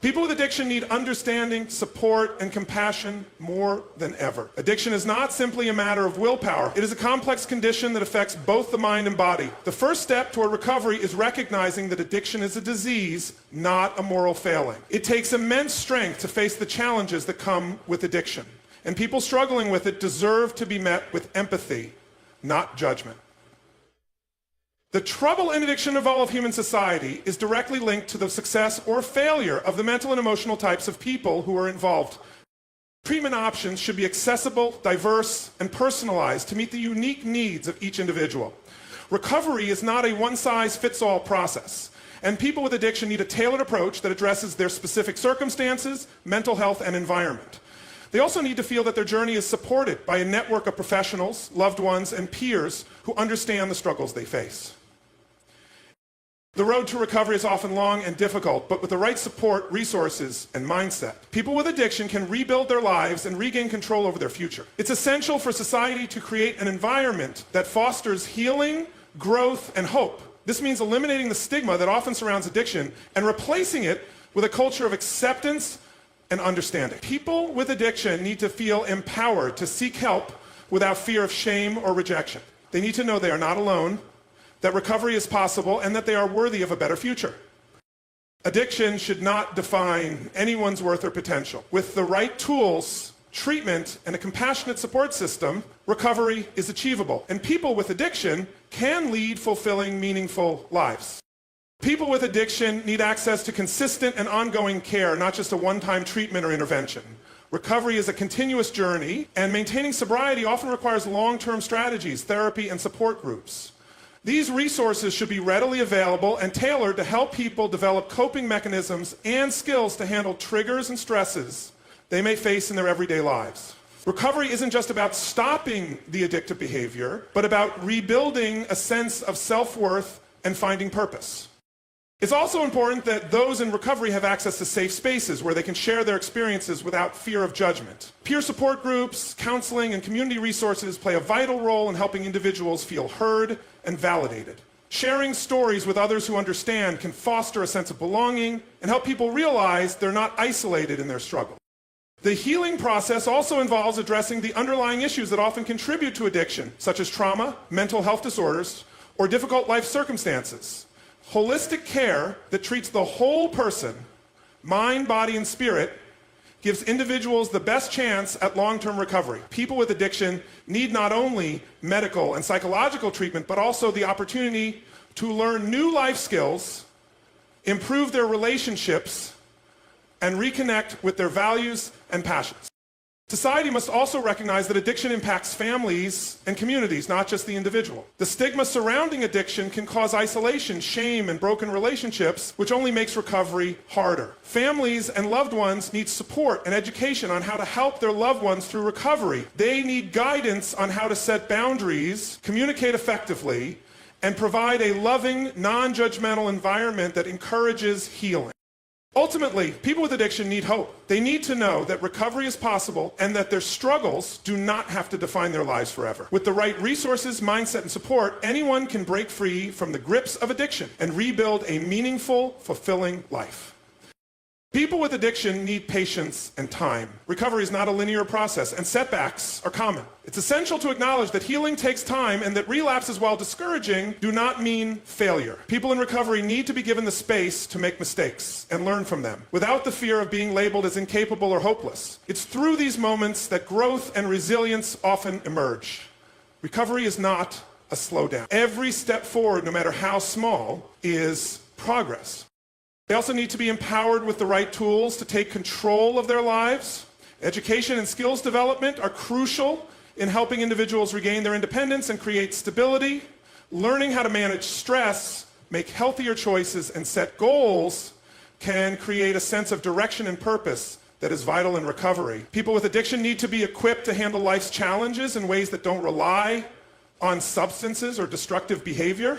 People with addiction need understanding, support, and compassion more than ever. Addiction is not simply a matter of willpower. It is a complex condition that affects both the mind and body. The first step toward recovery is recognizing that addiction is a disease, not a moral failing. It takes immense strength to face the challenges that come with addiction. And people struggling with it deserve to be met with empathy, not judgment. The trouble and addiction of all of human society is directly linked to the success or failure of the mental and emotional types of people who are involved. Treatment options should be accessible, diverse, and personalized to meet the unique needs of each individual. Recovery is not a one-size-fits-all process, and people with addiction need a tailored approach that addresses their specific circumstances, mental health, and environment. They also need to feel that their journey is supported by a network of professionals, loved ones, and peers who understand the struggles they face. The road to recovery is often long and difficult, but with the right support, resources, and mindset, people with addiction can rebuild their lives and regain control over their future. It's essential for society to create an environment that fosters healing, growth, and hope. This means eliminating the stigma that often surrounds addiction and replacing it with a culture of acceptance and understanding. People with addiction need to feel empowered to seek help without fear of shame or rejection. They need to know they are not alone, that recovery is possible, and that they are worthy of a better future. Addiction should not define anyone's worth or potential. With the right tools, treatment, and a compassionate support system, recovery is achievable. And people with addiction can lead fulfilling, meaningful lives. People with addiction need access to consistent and ongoing care, not just a one-time treatment or intervention. Recovery is a continuous journey, and maintaining sobriety often requires long-term strategies, therapy, and support groups. These resources should be readily available and tailored to help people develop coping mechanisms and skills to handle triggers and stresses they may face in their everyday lives. Recovery isn't just about stopping the addictive behavior, but about rebuilding a sense of self-worth and finding purpose. It's also important that those in recovery have access to safe spaces where they can share their experiences without fear of judgment. Peer support groups, counseling, and community resources play a vital role in helping individuals feel heard and validated. Sharing stories with others who understand can foster a sense of belonging and help people realize they're not isolated in their struggle. The healing process also involves addressing the underlying issues that often contribute to addiction, such as trauma, mental health disorders, or difficult life circumstances. Holistic care that treats the whole person, mind, body, and spirit, gives individuals the best chance at long-term recovery. People with addiction need not only medical and psychological treatment, but also the opportunity to learn new life skills, improve their relationships, and reconnect with their values and passions. Society must also recognize that addiction impacts families and communities, not just the individual. The stigma surrounding addiction can cause isolation, shame, and broken relationships, which only makes recovery harder. Families and loved ones need support and education on how to help their loved ones through recovery. They need guidance on how to set boundaries, communicate effectively, and provide a loving, non-judgmental environment that encourages healing. Ultimately, people with addiction need hope. They need to know that recovery is possible and that their struggles do not have to define their lives forever. With the right resources, mindset, and support, anyone can break free from the grips of addiction and rebuild a meaningful, fulfilling life. People with addiction need patience and time. Recovery is not a linear process, and setbacks are common. It's essential to acknowledge that healing takes time and that relapses, while discouraging, do not mean failure. People in recovery need to be given the space to make mistakes and learn from them, without the fear of being labeled as incapable or hopeless. It's through these moments that growth and resilience often emerge. Recovery is not a slowdown. Every step forward, no matter how small, is progress. They also need to be empowered with the right tools to take control of their lives. Education and skills development are crucial in helping individuals regain their independence and create stability. Learning how to manage stress, make healthier choices, and set goals can create a sense of direction and purpose that is vital in recovery. People with addiction need to be equipped to handle life's challenges in ways that don't rely on substances or destructive behavior.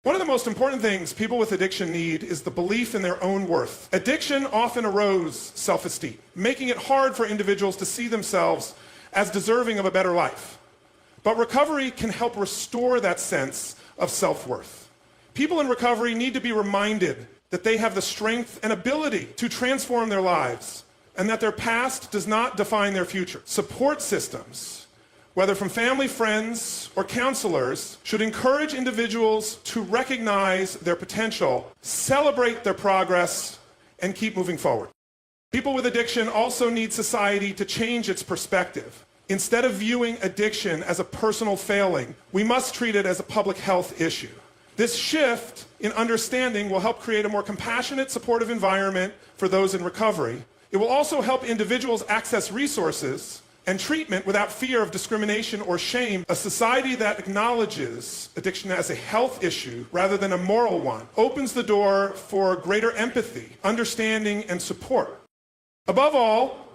One of the most important things people with addiction need is the belief in their own worth. Addiction often erodes self-esteem, making it hard for individuals to see themselves as deserving of a better life. But recovery can help restore that sense of self-worth. People in recovery need to be reminded that they have the strength and ability to transform their lives, and that their past does not define their future. Support systems, whether from family, friends, or counselors, should encourage individuals to recognize their potential, celebrate their progress, and keep moving forward. People with addiction also need society to change its perspective. Instead of viewing addiction as a personal failing, we must treat it as a public health issue. This shift in understanding will help create a more compassionate, supportive environment for those in recovery. It will also help individuals access resources and treatment without fear of discrimination or shame. A society that acknowledges addiction as a health issue rather than a moral one opens the door for greater empathy, understanding, and support. Above all,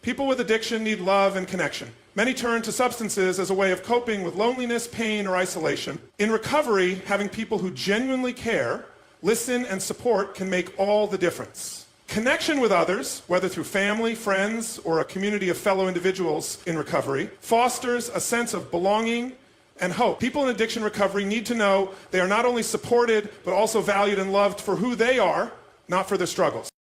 people with addiction need love and connection. Many turn to substances as a way of coping with loneliness, pain, or isolation. In recovery, having people who genuinely care, listen, and support can make all the difference. Connection with others, whether through family, friends, or a community of fellow individuals in recovery, fosters a sense of belonging and hope. People in addiction recovery need to know they are not only supported, but also valued and loved for who they are, not for their struggles.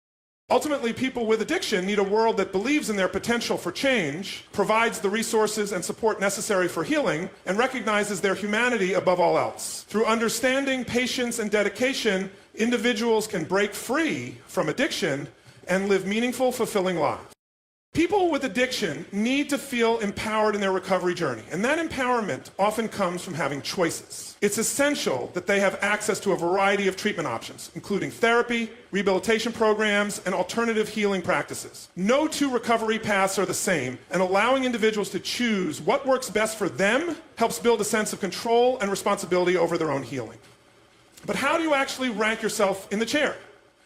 Ultimately, people with addiction need a world that believes in their potential for change, provides the resources and support necessary for healing, and recognizes their humanity above all else. Through understanding, patience, and dedication, individuals can break free from addiction and live meaningful, fulfilling lives. People with addiction need to feel empowered in their recovery journey, and that empowerment often comes from having choices. It's essential that they have access to a variety of treatment options, including therapy, rehabilitation programs, and alternative healing practices. No two recovery paths are the same, and allowing individuals to choose what works best for them helps build a sense of control and responsibility over their own healing. But how do you actually rank yourself in the chair?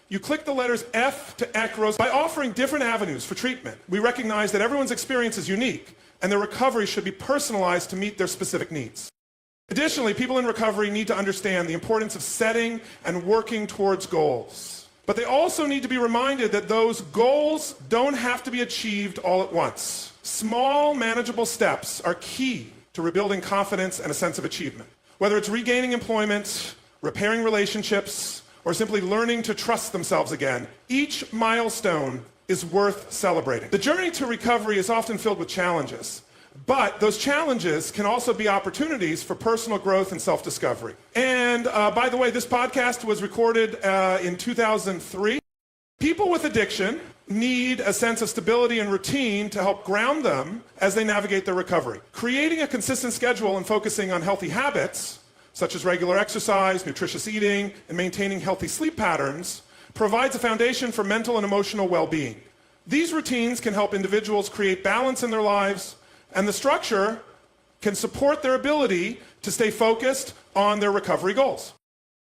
You click the letters F to ECROS. By offering different avenues for treatment, we recognize that everyone's experience is unique, and their recovery should be personalized to meet their specific needs. Additionally, people in recovery need to understand the importance of setting and working towards goals. But they also need to be reminded that those goals don't have to be achieved all at once. Small, manageable steps are key to rebuilding confidence and a sense of achievement. Whether it's regaining employment, repairing relationships, or simply learning to trust themselves again, each milestone is worth celebrating. The journey to recovery is often filled with challenges, but those challenges can also be opportunities for personal growth and self-discovery. And by the way, this podcast was recorded in 2003. People with addiction need a sense of stability and routine to help ground them as they navigate their recovery. Creating a consistent schedule and focusing on healthy habits, such as regular exercise, nutritious eating, and maintaining healthy sleep patterns, provides a foundation for mental and emotional well-being. These routines can help individuals create balance in their lives, and the structure can support their ability to stay focused on their recovery goals.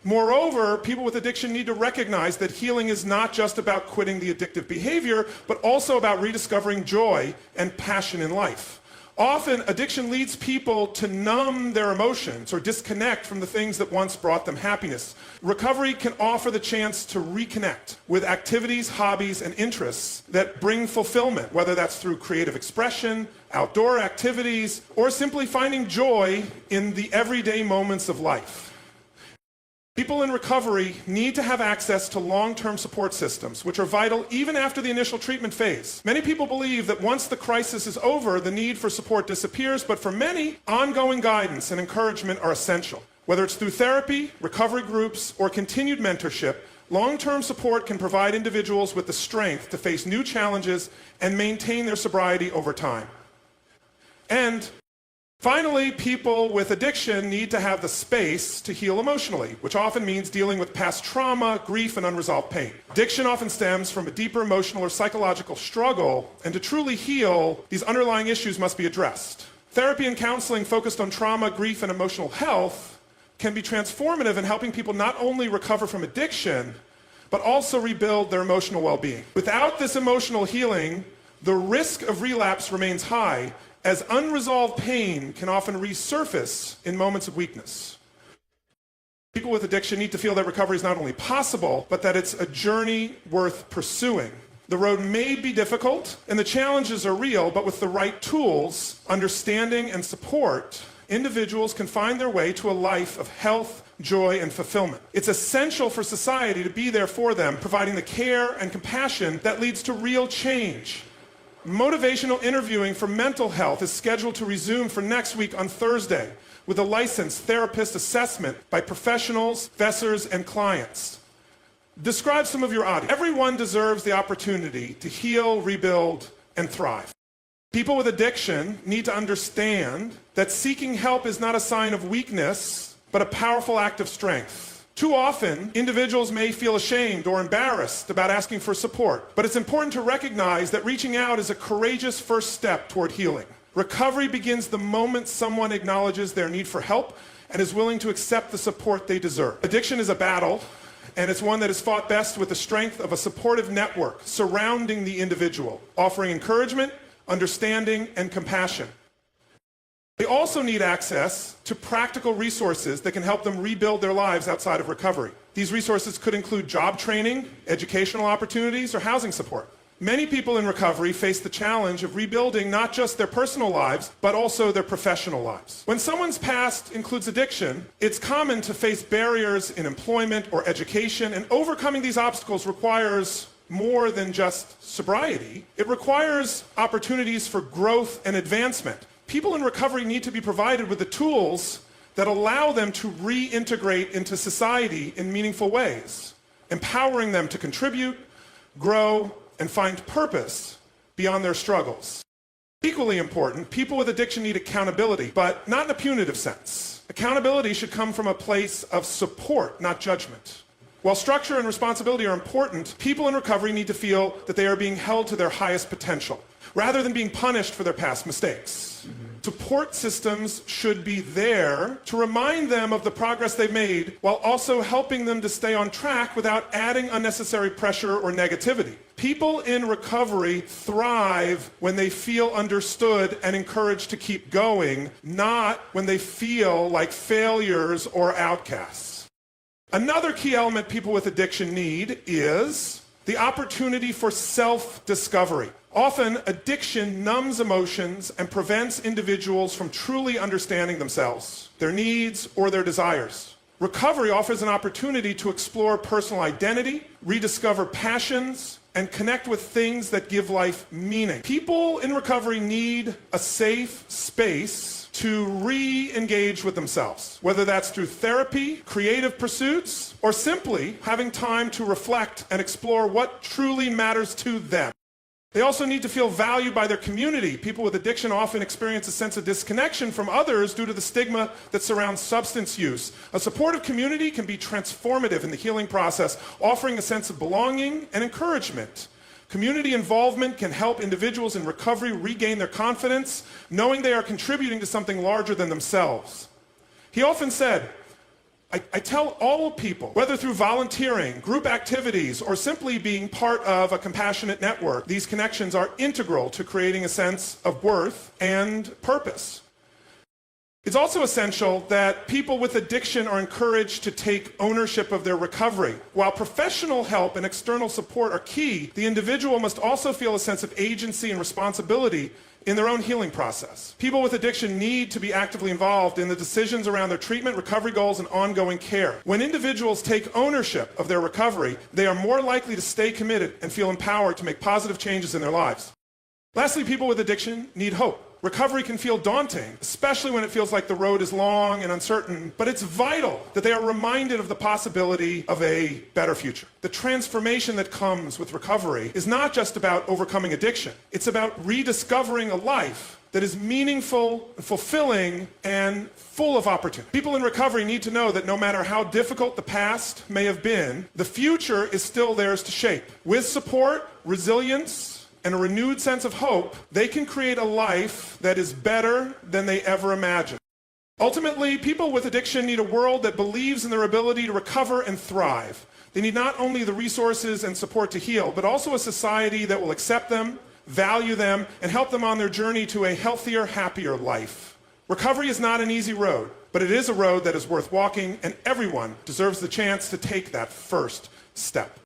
Moreover, people with addiction need to recognize that healing is not just about quitting the addictive behavior, but also about rediscovering joy and passion in life. Often, addiction leads people to numb their emotions or disconnect from the things that once brought them happiness. Recovery can offer the chance to reconnect with activities, hobbies, and interests that bring fulfillment, whether that's through creative expression, outdoor activities, or simply finding joy in the everyday moments of life. People in recovery need to have access to long-term support systems, which are vital even after the initial treatment phase. Many people believe that once the crisis is over, the need for support disappears, but for many, ongoing guidance and encouragement are essential. Whether it's through therapy, recovery groups, or continued mentorship, long-term support can provide individuals with the strength to face new challenges and maintain their sobriety over time. And finally, people with addiction need to have the space to heal emotionally, which often means dealing with past trauma, grief, and unresolved pain. Addiction often stems from a deeper emotional or psychological struggle, and to truly heal, these underlying issues must be addressed. Therapy and counseling focused on trauma, grief, and emotional health can be transformative in helping people not only recover from addiction, but also rebuild their emotional well-being. Without this emotional healing, the risk of relapse remains high, as unresolved pain can often resurface in moments of weakness. People with addiction need to feel that recovery is not only possible, but that it's a journey worth pursuing. The road may be difficult, and the challenges are real, but with the right tools, understanding, and support, individuals can find their way to a life of health, joy, and fulfillment. It's essential for society to be there for them, providing the care and compassion that leads to real change. Motivational interviewing for mental health is scheduled to resume for next week on Thursday with a licensed therapist assessment by professionals, professors, and clients. Describe some of your audience. Everyone deserves the opportunity to heal, rebuild, and thrive. People with addiction need to understand that seeking help is not a sign of weakness, but a powerful act of strength. Too often, individuals may feel ashamed or embarrassed about asking for support, but it's important to recognize that reaching out is a courageous first step toward healing. Recovery begins the moment someone acknowledges their need for help and is willing to accept the support they deserve. Addiction is a battle, and it's one that is fought best with the strength of a supportive network surrounding the individual, offering encouragement, understanding, and compassion. They also need access to practical resources that can help them rebuild their lives outside of recovery. These resources could include job training, educational opportunities, or housing support. Many people in recovery face the challenge of rebuilding not just their personal lives, but also their professional lives. When someone's past includes addiction, it's common to face barriers in employment or education, and overcoming these obstacles requires more than just sobriety. It requires opportunities for growth and advancement. People in recovery need to be provided with the tools that allow them to reintegrate into society in meaningful ways, empowering them to contribute, grow, and find purpose beyond their struggles. Equally important, people with addiction need accountability, but not in a punitive sense. Accountability should come from a place of support, not judgment. While structure and responsibility are important, people in recovery need to feel that they are being held to their highest potential, rather than being punished for their past mistakes. Support systems should be there to remind them of the progress they've made, while also helping them to stay on track without adding unnecessary pressure or negativity. People in recovery thrive when they feel understood and encouraged to keep going, not when they feel like failures or outcasts. Another key element people with addiction need is the opportunity for self-discovery. Often, addiction numbs emotions and prevents individuals from truly understanding themselves, their needs, or their desires. Recovery offers an opportunity to explore personal identity, rediscover passions, and connect with things that give life meaning. People in recovery need a safe space to re-engage with themselves, whether that's through therapy, creative pursuits, or simply having time to reflect and explore what truly matters to them. They also need to feel valued by their community. People with addiction often experience a sense of disconnection from others due to the stigma that surrounds substance use. A supportive community can be transformative in the healing process, offering a sense of belonging and encouragement. Community involvement can help individuals in recovery regain their confidence, knowing they are contributing to something larger than themselves. He often said, I tell all people, whether through volunteering, group activities, or simply being part of a compassionate network, these connections are integral to creating a sense of worth and purpose. It's also essential that people with addiction are encouraged to take ownership of their recovery. While professional help and external support are key, the individual must also feel a sense of agency and responsibility in their own healing process. People with addiction need to be actively involved in the decisions around their treatment, recovery goals, and ongoing care. When individuals take ownership of their recovery, they are more likely to stay committed and feel empowered to make positive changes in their lives. Lastly, people with addiction need hope. Recovery can feel daunting, especially when it feels like the road is long and uncertain, but it's vital that they are reminded of the possibility of a better future. The transformation that comes with recovery is not just about overcoming addiction. It's about rediscovering a life that is meaningful, fulfilling, and full of opportunity. People in recovery need to know that no matter how difficult the past may have been, the future is still theirs to shape. With support, resilience, and a renewed sense of hope, they can create a life that is better than they ever imagined. Ultimately, people with addiction need a world that believes in their ability to recover and thrive. They need not only the resources and support to heal, but also a society that will accept them, value them, and help them on their journey to a healthier, happier life. Recovery is not an easy road, but it is a road that is worth walking, and everyone deserves the chance to take that first step.